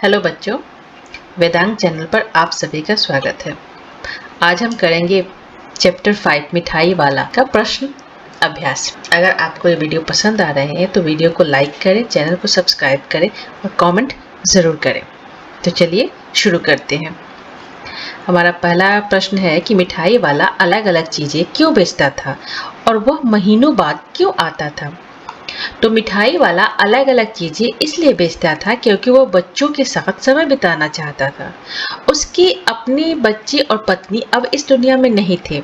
Hello बच्चों, Vedang channel पर आप सभी का स्वागत है। आज हम करेंगे चैप्टर 5 मिठाई वाला का प्रश्न अभ्यास। अगर आपको ये वीडियो पसंद आ रहे हैं तो वीडियो को लाइक करें, चैनल को सब्सक्राइब करें और कमेंट ज़रूर करें। तो चलिए शुरू करते हैं। हमारा पहला प्रश्न है कि मिठाई वाला अलग अलग चीज़ें क्यों बेचता था और वह महीनों बाद क्यों आता था। तो मिठाई वाला अलग अलग चीजें इसलिए बेचता था क्योंकि वो बच्चों के साथ समय बिताना चाहता था। उसके अपने बच्चे और पत्नी अब इस दुनिया में नहीं थे।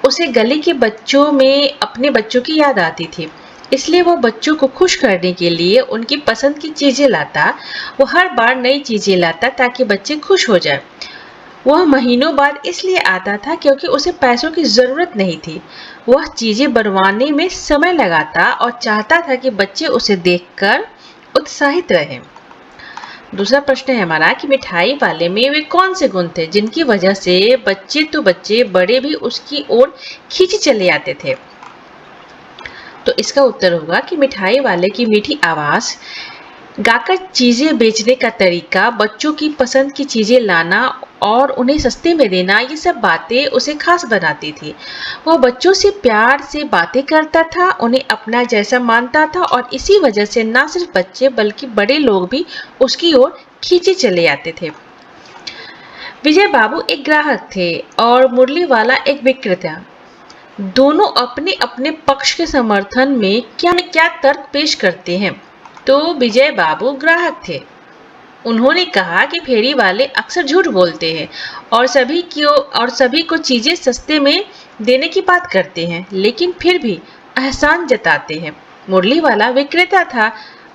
उसे गली के बच्चों में अपने बच्चों की याद आती थी, इसलिए वो बच्चों को खुश करने के लिए उनकी पसंद की चीजें लाता। वो हर बार नई चीजें लाता ताकि बच्चे खुश हो जाए। वह महीनों बाद इसलिए आता था क्योंकि उसे पैसों की जरूरत नहीं थी। वह चीजें बनवाने में समय लगाता और चाहता था कि बच्चे उसे देखकर उत्साहित रहें। दूसरा प्रश्न है हमारा कि मिठाई वाले में वे कौन से गुण थे जिनकी वजह से बच्चे बड़े भी उसकी ओर खींचे चले आते थे। तो इसका उत्तर होगा कि मिठाई वाले की मीठी आवाज, गाकर चीजें बेचने का तरीका, बच्चों की पसंद की चीजें लाना और उन्हें सस्ते में देना, ये सब बातें उसे खास बनाती थी। वह बच्चों से प्यार से बातें करता था, उन्हें अपना जैसा मानता था और इसी वजह से न सिर्फ बच्चे बल्कि बड़े लोग भी उसकी ओर खींचे चले आते थे। विजय बाबू एक ग्राहक थे और मुरली वाला एक विक्रेता। दोनों अपने अपने पक्ष के समर्थन में क्या तर्क पेश करते हैं। तो विजय बाबू ग्राहक थे। उन्होंने कहा कि फेरी वाले अक्सर झूठ बोलते हैं और सभी को चीजें सस्ते में देने की बात करते हैं, लेकिन फिर भी एहसान जताते हैं। मुरली वाला विक्रेता था।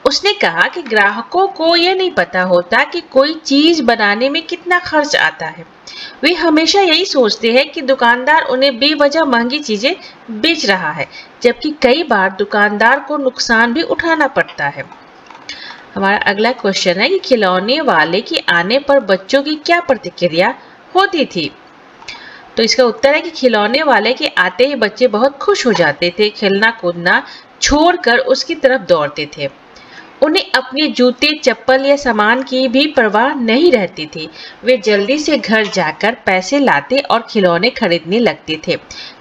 उसने कहा कि ग्राहकों को यह नहीं पता होता कि कोई चीज बनाने में कितना खर्च आता है। वे हमेशा यही सोचते हैं कि दुकानदार उन्हें बेवजह महंगी चीजें बेच रहा है, जबकि कई बार दुकानदार को नुकसान भी उठाना पड़ता है। हमारा अगला क्वेश्चन है कि खिलौने वाले के आने पर बच्चों की क्या प्रतिक्रिया होती थी। तो इसका उत्तर है कि खिलौने वाले के आते ही बच्चे बहुत खुश हो जाते थे, खेलना कूदना छोड़कर उसकी तरफ दौड़ते थे। उन्हें अपने जूते चप्पल या सामान की भी परवाह नहीं रहती थी। वे जल्दी से घर जाकर पैसे लाते और खिलौने खरीदने लगते थे।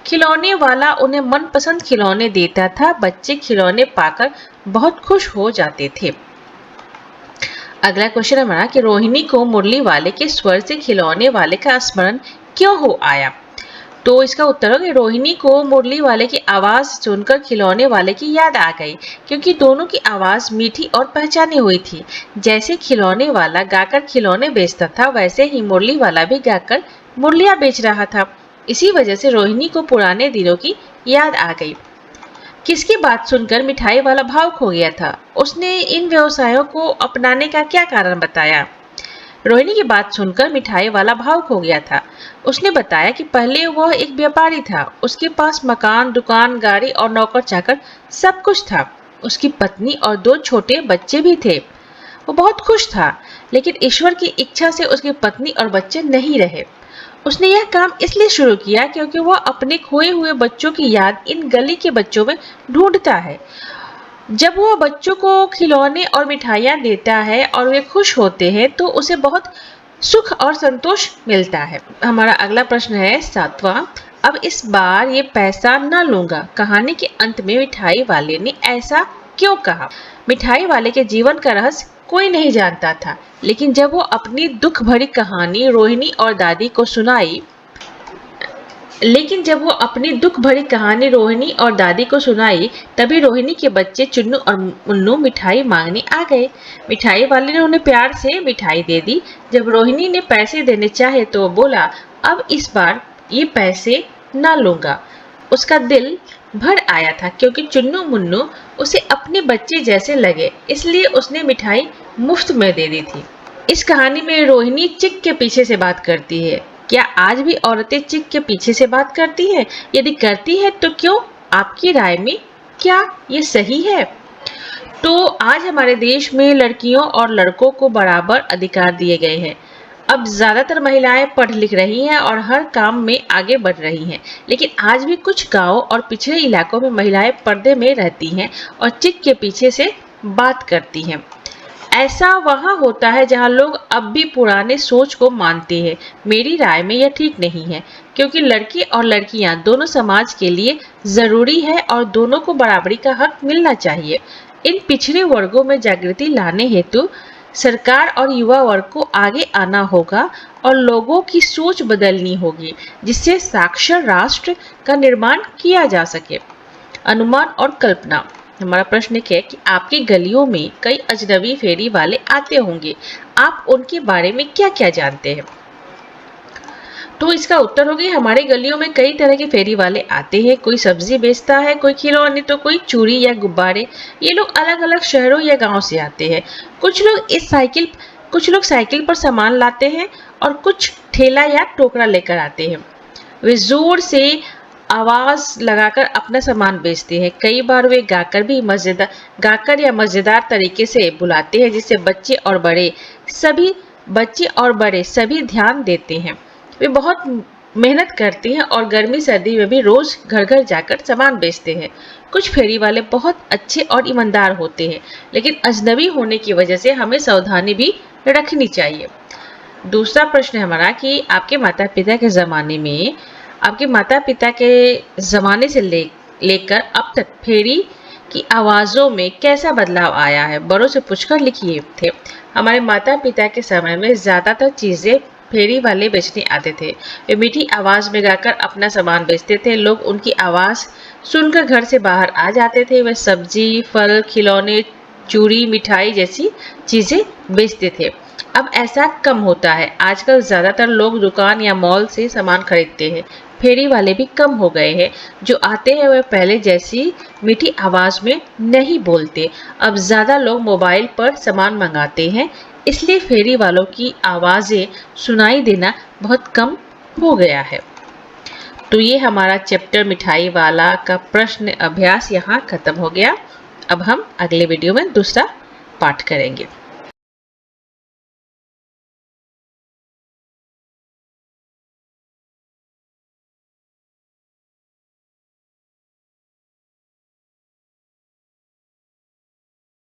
खिलौने वाला उन्हें मनपसंद खिलौने देता था। बच्चे खिलौने पाकर बहुत खुश हो जाते थे। अगला क्वेश्चन हमारा कि रोहिणी को मुरली वाले के स्वर से खिलौने वाले का स्मरण क्यों हो आया। तो इसका उत्तर हो कि रोहिणी को मुरली वाले की आवाज सुनकर खिलौने वाले की याद आ गई, क्योंकि दोनों की आवाज मीठी और पहचानी हुई थी। जैसे खिलौने वाला गाकर खिलौने बेचता था, वैसे ही मुरली वाला भी गाकर मुरलियां बेच रहा था। इसी वजह से रोहिणी को पुराने दिनों की याद आ गई। किसकी बात सुनकर मिठाई वाला भावुक हो गया था। उसने इन व्यवसायों को अपनाने का क्या कारण बताया। रोहिणी की बात सुनकर मिठाई वाला भावुक हो गया था। उसने बताया कि पहले वह एक व्यापारी था। उसके पास मकान, दुकान, गाड़ी और नौकर चाकर सब कुछ था। उसकी पत्नी और 2 छोटे बच्चे भी थे। वो बहुत खुश था, लेकिन ईश्वर की इच्छा से उसकी पत्नी और बच्चे नहीं रहे। उसने यह काम इसलिए शुरू किया क्योंकि वह अपने खोए हुए बच्चों की याद इन गली के बच्चों में ढूंढता है। जब वह बच्चों को खिलौने और मिठाइयाँ देता है और वे खुश होते हैं, तो उसे बहुत सुख और संतोष मिलता है। हमारा अगला प्रश्न है 7वां। अब इस बार ये पैसा न लूंगा। कहानी के अंत में मिठाई वाले ने ऐसा क्यों कहा। मिठाई वाले के जीवन का रहस्य कोई नहीं जानता था, लेकिन जब वो अपनी दुख भरी कहानी रोहिणी और दादी को सुनाई तभी रोहिणी के बच्चे चुन्नू और मुन्नू मिठाई मांगने आ गए। मिठाई वाले ने उन्हें प्यार से मिठाई दे दी। जब रोहिणी ने पैसे देने चाहे तो वो बोला, अब इस बार ये पैसे ना लूंगा। उसका दिल भर आया था क्योंकि चुन्नू मुन्नू उसे अपने बच्चे जैसे लगे, इसलिए उसने मिठाई मुफ्त में दे दी थी। इस कहानी में रोहिणी चिक के पीछे से बात करती है। क्या आज भी औरतें चिक के पीछे से बात करती हैं? यदि करती है तो क्यों? आपकी राय में क्या ये सही है? तो आज हमारे देश में लड़कियों और लड़कों को बराबर अधिकार दिए गए हैं। अब ज्यादातर महिलाएं पढ़ लिख रही हैं और हर काम में आगे बढ़ रही हैं, लेकिन आज भी कुछ गांव और पिछड़े इलाकों में महिलाएं पर्दे में रहती हैं और चिक के पीछे से बात करती हैं। ऐसा वहाँ होता है जहाँ लोग अब भी पुराने सोच को मानते हैं। मेरी राय में यह ठीक नहीं है, क्योंकि लड़के और लड़कियाँ दोनों समाज के लिए जरूरी है और दोनों को बराबरी का हक मिलना चाहिए। इन पिछड़े वर्गों में जागृति लाने हेतु सरकार और युवा वर्ग को आगे आना होगा और लोगों की सोच बदलनी होगी, जिससे साक्षर राष्ट्र का निर्माण किया जा सके। अनुमान और कल्पना। हमारा प्रश्न है कि आपकी गलियों में कई अजनबी फेरी वाले आते होंगे, आप उनके बारे में क्या क्या जानते हैं? तो इसका उत्तर होगी, हमारे गलियों में कई तरह के फेरी वाले आते हैं। कोई सब्जी बेचता है, कोई खिलौने, तो कोई चूड़ी या गुब्बारे। ये लोग अलग अलग शहरों या गांव से आते हैं। कुछ लोग साइकिल पर सामान लाते हैं और कुछ ठेला या टोकरा लेकर आते हैं। वे जोर से आवाज लगाकर अपना सामान बेचते हैं। कई बार वे गाकर या मजेदार तरीके से बुलाते हैं, जिससे बच्चे और बड़े सभी ध्यान देते हैं। वे बहुत मेहनत करते हैं और गर्मी सर्दी में भी रोज घर घर जाकर सामान बेचते हैं। कुछ फेरी वाले बहुत अच्छे और ईमानदार होते हैं, लेकिन अजनबी होने की वजह से हमें सावधानी भी रखनी चाहिए। दूसरा प्रश्न है हमारा कि आपके माता पिता के जमाने से लेकर अब तक फेरी की आवाजों में कैसा बदलाव आया है? बड़ों से पूछकर लिखिए थे। हमारे माता पिता के समय में ज्यादातर चीजें फेरी वाले बेचने आते थे। वे मीठी आवाज में गाकर अपना सामान बेचते थे। लोग उनकी आवाज सुनकर घर से बाहर आ जाते थे। वे सब्जी, फल, खिलौने, चूड़ी, मिठाई जैसी चीजें बेचते थे। अब ऐसा कम होता है। आजकल ज्यादातर लोग दुकान या मॉल से सामान खरीदते हैं। फेरी वाले भी कम हो गए हैं। जो आते हैं वे पहले जैसी मीठी आवाज में नहीं बोलते। अब ज्यादा लोग मोबाइल पर सामान मंगाते हैं, इसलिए फेरी वालों की आवाजें सुनाई देना बहुत कम हो गया है। तो ये हमारा चैप्टर मिठाई वाला का प्रश्न अभ्यास यहाँ खत्म हो गया। अब हम अगले वीडियो में दूसरा पाठ करेंगे।